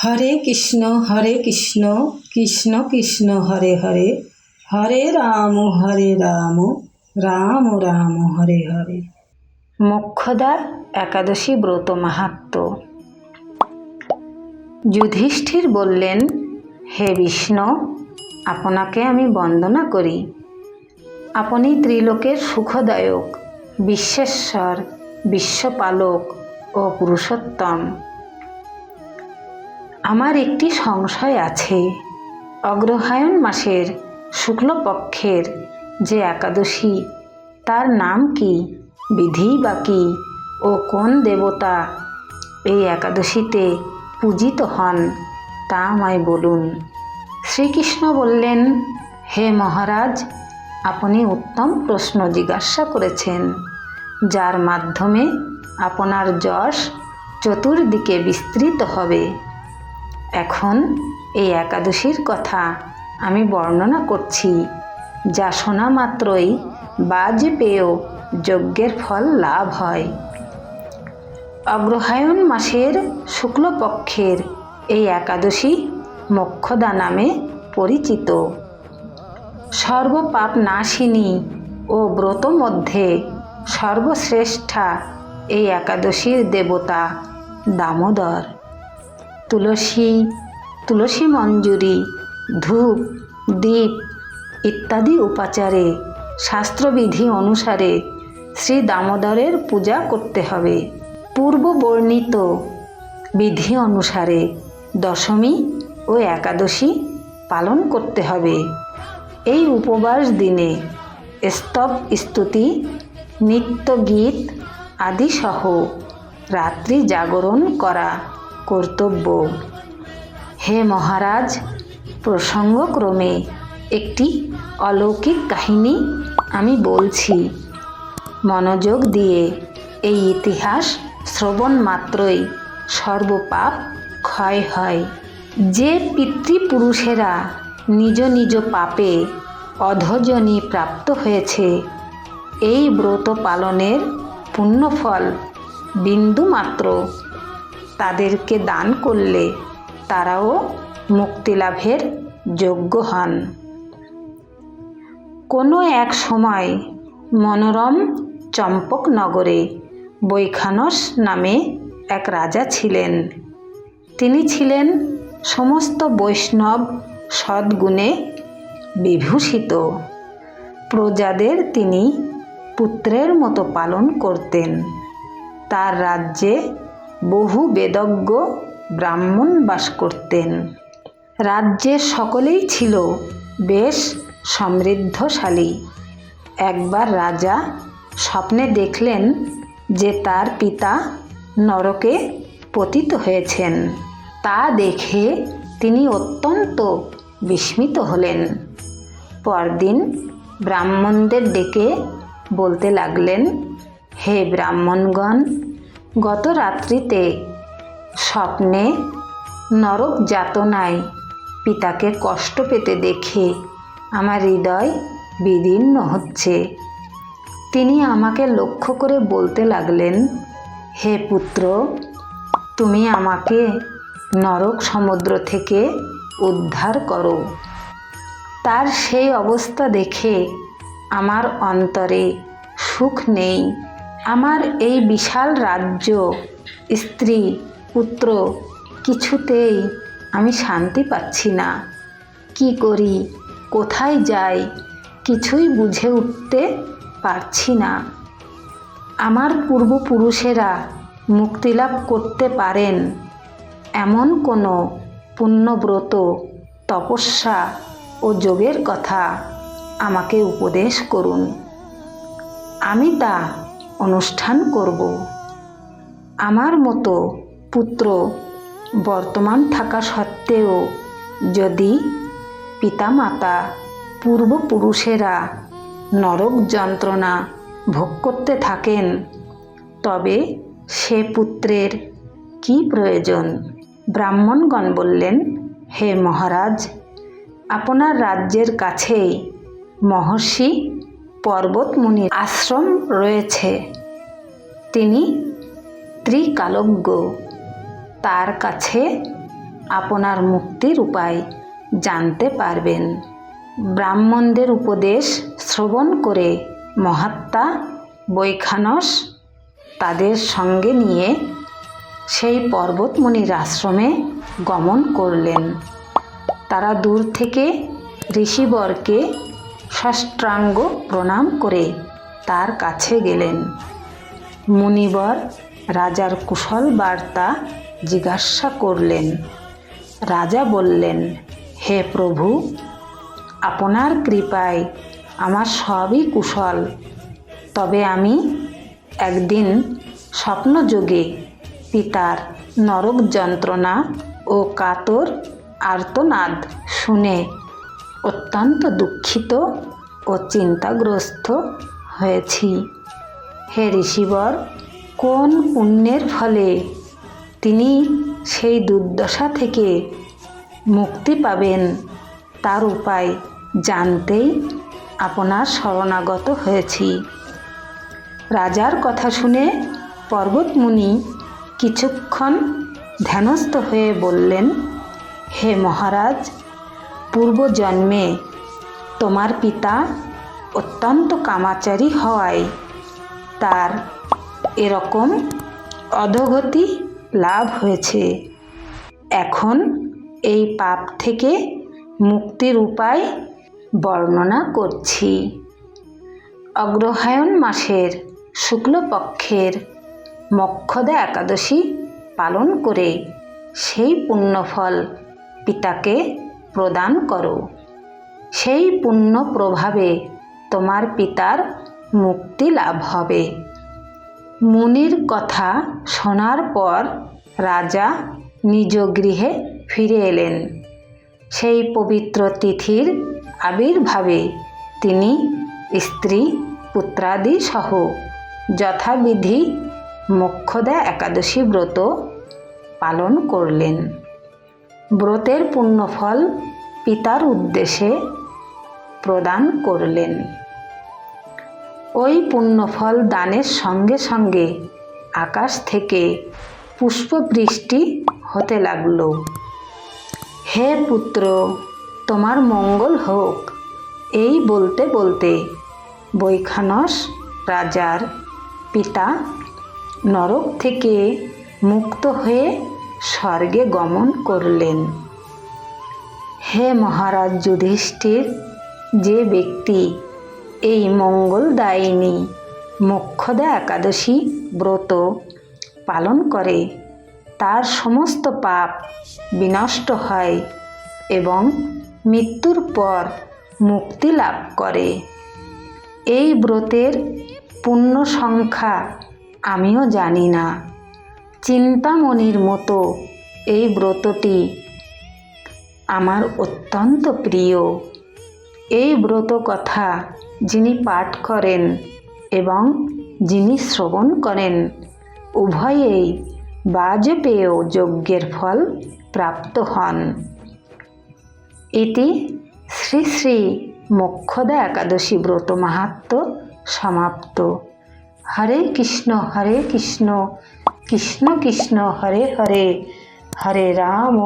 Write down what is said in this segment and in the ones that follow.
হরে কৃষ্ণ কৃষ্ণ কৃষ্ণ হরে হরে, হরে রাম রাম রাম হরে হরে। মোক্ষদা একাদশী ব্রত মাহাত্ম্য। যুধিষ্ঠির বললেন, হে বিষ্ণু, আপনাকে আমি বন্দনা করি। আপনি ত্রিলোকের সুখদায়ক, বিশ্বেশ্বর, বিশ্বপালক ও পুরুষোত্তম। আমার একটি সংশয় আছে। অগ্রহায়ণ মাসের শুক্লপক্ষের যে একাদশী, তার নাম কি, বিধি বা কি ও কোন দেবতা এই একাদশীতে পূজিত হন, তা আমায় বলুন। শ্রীকৃষ্ণ বললেন, হে মহারাজ, আপনি উত্তম প্রশ্ন জিজ্ঞাসা করেছেন, যার মাধ্যমে আপনার যশ চতুর্দিকে বিস্তৃত হবে। এখন এই একাদশীর কথা আমি বর্ণনা করছি, যা শোনা মাত্রই বাজপেয় যজ্ঞের ফল লাভ হয়। অগ্রহায়ণ মাসের শুক্লপক্ষের এই একাদশী মোক্ষদা নামে পরিচিত। সর্বপাপ নাশিনী ও ব্রত মধ্যে সর্বশ্রেষ্ঠা এই একাদশীর দেবতা দামোদর। তুলসী মঞ্জুরি, ধূপ, দীপ ইত্যাদি উপাচারে শাস্ত্রবিধি অনুসারে শ্রী দামোদরের পূজা করতে হবে। পূর্ব বর্ণিত বিধি অনুসারে দশমী ও একাদশী পালন করতে হবে। এই উপবাস দিনে স্তব স্তুতি, নিত্য গীত আদি সহ রাত্রি জাগরণ করা কর্তব্য। হে মহারাজ, প্রসঙ্গক্রমে একটি অলৌকিক কাহিনী আমি বলছি। মনোযোগ দিয়ে এই ইতিহাস শ্রবণ মাত্রই সর্বপাপ ক্ষয় হয়। যে পিতৃপুরুষেরা নিজ নিজ পাপে অধোজনি প্রাপ্ত হয়েছে, এই ব্রত পালনের পুণ্যফল বিন্দুমাত্র তাদেরকে দান করলে তারাও মুক্তিলাভের যোগ্য হন। কোনো এক সময় মনোরম চম্পকনগরে বৈখানস নামে এক রাজা ছিলেন। তিনি ছিলেন সমস্ত বৈষ্ণব সদ্গুণে বিভূষিত। প্রজাদের তিনি পুত্রের মতো পালন করতেন। তার রাজ্যে বহু বেদজ্ঞ ব্রাহ্মণ বাস করতেন। রাজ্যের সকলেই ছিল বেশ সমৃদ্ধশালী। একবার রাজা স্বপ্নে দেখলেন যে তার পিতা নরকে পতিত হয়েছেন। তা দেখে তিনি অত্যন্ত বিস্মিত হলেন। পরদিন ব্রাহ্মণদের ডেকে বলতে লাগলেন, হে ব্রাহ্মণগণ, গত রাত্রিতে স্বপ্নে নরক যাতনায় পিতাকে কষ্ট পেতে দেখে আমার হৃদয় বিদীর্ণ হচ্ছে। তিনি আমাকে লক্ষ্য করে বলতে লাগলেন, হে পুত্র, তুমি আমাকে নরক সমুদ্র থেকে উদ্ধার করো। তার সেই অবস্থা দেখে আমার অন্তরে সুখ নেই। আমার এই বিশাল রাজ্য, স্ত্রী, পুত্র, কিছুতেই আমি শান্তি পাচ্ছি না। কি করি, কোথায় যাই, কিছুই বুঝে উঠতে পারছি না। আমার পূর্বপুরুষেরা মুক্তিলাভ করতে পারেন এমন কোনো পুণ্যব্রত, তপস্যা ও যোগের কথা আমাকে উপদেশ করুন। আমি তা অনুষ্ঠান করব। আমার মতো পুত্র বর্তমান থাকা সত্ত্বেও যদি পিতামাতা, পূর্বপুরুষেরা নরক যন্ত্রণা ভোগ করতে থাকেন, তবে সে পুত্রের কি প্রয়োজন? ব্রাহ্মণগণ বললেন, হে মহারাজ, আপনার রাজ্যের কাছেই মহর্ষি পর্বতমুনির আশ্রম রয়েছে। তিনি ত্রিকালজ্ঞ। তার কাছে আপনার মুক্তির উপায় জানতে পারবেন। ব্রাহ্মণদের উপদেশ শ্রবণ করে মহাত্মা বৈখানস তাদের সঙ্গে নিয়ে সেই পর্বতমুনির আশ্রমে গমন করলেন। তারা দূর থেকে ঋষিবরকে সাষ্টাঙ্গ প্রণাম করে তার কাছে গেলেন। মুনিবর রাজার কুশল বার্তা জিজ্ঞাসা করলেন। রাজা বললেন, হে প্রভু, আপনার কৃপায় আমার সবই কুশল। তবে আমি একদিন স্বপ্নযোগে পিতার নরক যন্ত্রণা ও কাতর আর্তনাদ শুনে অত্যন্ত দুঃখিত ও চিন্তাগ্রস্ত হয়েছি। হে ঋষিবর, কোন পুণ্যের ফলে তিনি সেই দুর্দশা থেকে মুক্তি পাবেন তার উপায় জানতেই আপনার শরণাগত হয়েছি। রাজার কথা শুনে পর্বতমুনি কিছুক্ষণ ধ্যানস্থ হয়ে বললেন, হে মহারাজ, পূর্বজন্মে তোমার পিতা অত্যন্ত কামাচারী হওয়ায় তার এরকম অধোগতি লাভ হয়েছে। এখন এই পাপ থেকে মুক্তির উপায় বর্ণনা করছি। অগ্রহায়ণ মাসের শুক্লপক্ষের মোক্ষদা একাদশী পালন করে সেই পুণ্যফল পিতাকে প্রদান করো। সেই পুণ্য প্রভাবে তোমার পিতার মুক্তি লাভ হবে। মুনির কথা শোনার পর রাজা নিজ গৃহে ফিরে এলেন। সেই পবিত্র তিথির আবির্ভাবে তিনি স্ত্রী পুত্রাদি সহ যথাবিধি মোক্ষদা একাদশী ব্রত পালন করলেন। ব্রতের পুণ্যফল পিতার উদ্দেশ্যে প্রদান করলেন। ওই পুণ্যফল দানের সঙ্গে সঙ্গে আকাশ থেকে পুষ্পবৃষ্টি হতে লাগল। হে পুত্র, তোমার মঙ্গল হোক, এই বলতে বলতে বৈখানস রাজার পিতা নরক থেকে মুক্ত হয়ে স্বর্গে গমন করলেন। হে মহারাজ যুধিষ্ঠির, যে ব্যক্তি এই মঙ্গলদায়িনী মোক্ষদা একাদশী ব্রত পালন করে তার সমস্ত পাপ বিনষ্ট হয় এবং মৃত্যুর পর মুক্তি লাভ করে। এই ব্রতের পুণ্য সংখ্যা আমিও জানি না। চিন্তামণির মতো এই ব্রতটি আমার অত্যন্ত প্রিয়। এই ব্রত কথা যিনি পাঠ করেন এবং যিনি শ্রবণ করেন উভয়েই বাজপেয় যজ্ঞের ফল প্রাপ্ত হন। ইতি শ্রী শ্রী মোক্ষদা একাদশী ব্রত মাহাত্ম্য সমাপ্ত। হরে কৃষ্ণ কৃষ্ণ কৃষ্ণ হরে হরে, হরে রাম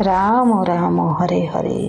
রাম রাম হরে হরে।